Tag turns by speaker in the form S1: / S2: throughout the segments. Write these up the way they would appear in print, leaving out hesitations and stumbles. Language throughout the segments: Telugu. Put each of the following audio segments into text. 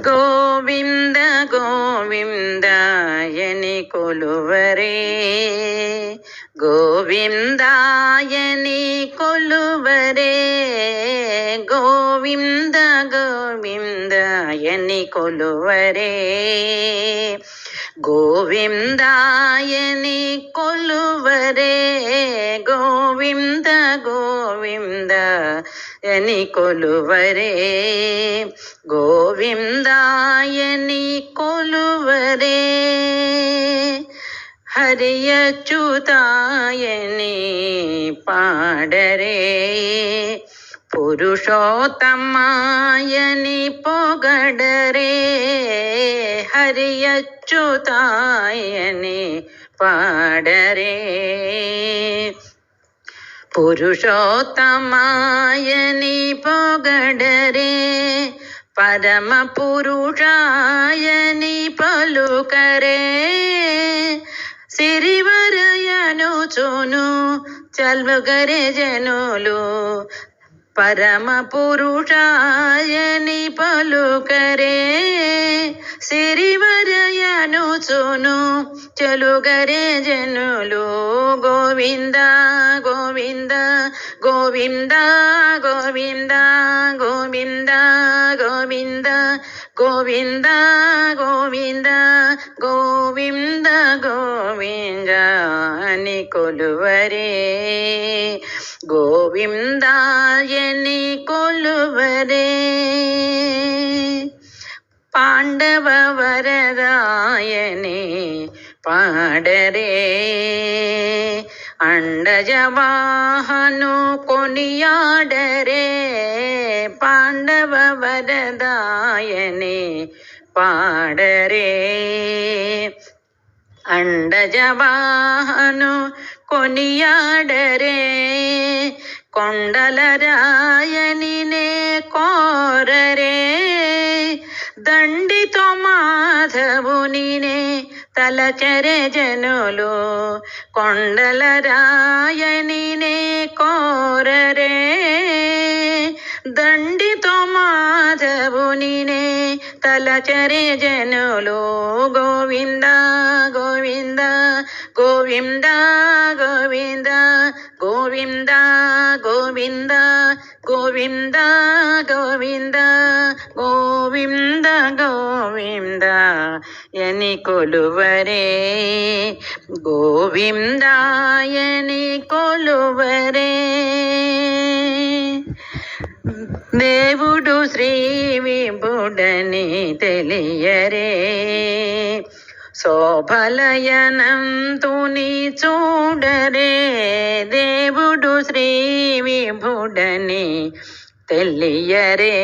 S1: ಗೋವಿಂದ ಗೋವಿಂದ ಎನಿ ಕೊಲುವರೇ, ಗೋವಿಂದ ಎನಿ ಕೊಲುವರೇ, ಗೋವಿಂದ ಗೋವಿಂದ ಎನಿ ಕೊಲುವರೇ, ಗೋವಿಂದ ಎನಿ ಕೊಲುವರೇ, ಗೋವಿಂದ ಗೋವಿಂದ ಎನಿ ಕೊಲುವರೇ, ಗೋವಿಂದ ಎನಿ ಕೊಲುವರೇ, ಹರಿಯಚ್ಯುತಾಯನಿ ಪಾಡರೇ, ಪುರುಷೋತ್ತಮಾಯನಿ ಪೊಗಡರೇ, ಹರಿಯಚ್ಯುತಾಯನಿ ಪಾಡರೇ, ಪುರುಷೋತ್ತಮಾಯನಿ ಪೊಗಡರೇ, ಪರಮ ಪುರುಷಾಯನಿ ಪಲುಕರೇ, సిరివరయనుచును చల్వగరే జనులు, పరమ పురుషాయని పలుకరే, సిరివరయనుచును చలుగరే జనులు, గోవింద గోవింద గోవింద గోవింద గోవింద గోవింద గోవింద గోవింద గోవింద గోవింద అని కొలువరే, గోవిందాయని కొలువరే, పాండవ వరదాయని పాడరే, అండజవాహను కొనియాడరే, పాండవ వరదాయని పాడరే, అండజవాహను కొనియాడరే, కొండలరాయనినే కోరరే, దండితో మాధవునినే తలచరే జనులు, కొండలరాయనినే కోరరే, దండితో మాధవునినే తలచరే జనులు, గోవింద గోవింద గోవింద గోవింద గోవింద గోవింద గోవింద గోవింద గోవింద గోవింద ఎని కొలువరే, గోవిందాయని కొలువరే, దేవుడు శ్రీ విభుడని తెలియరే, శోభలయనంతుని చూడరే, దేవుడు శ్రీ విభుడని తెలియరే,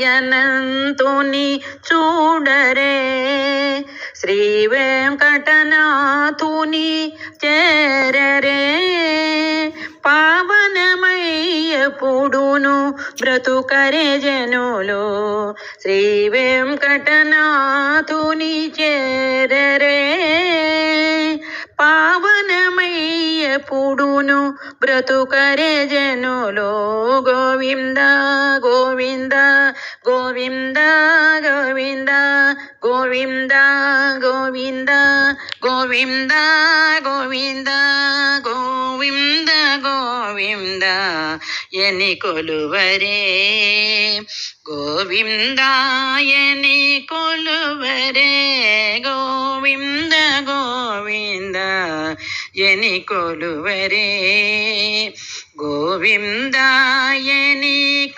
S1: శోభలయనంతుని చూడరే, శ్రీ వెంకటనాథుని చేరరే, పావనమయ్యపుడును బ్రతుకరే జనులు, శ్రీ వెంకటనాథుని చేరరే, పావనమయ్యపుడును బ్రతుకరే జనులు, గోవింద గోవింద గోవింద గోవింద గోవింద గోవింద గోవింద గోవింద గోవింద గోవింద ఎని కొలువరే, గోవిందాయని కొలువరే, గోవింద గోవింద ఎని కొలువరే, గోవిందాయని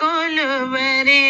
S1: కొలువరే.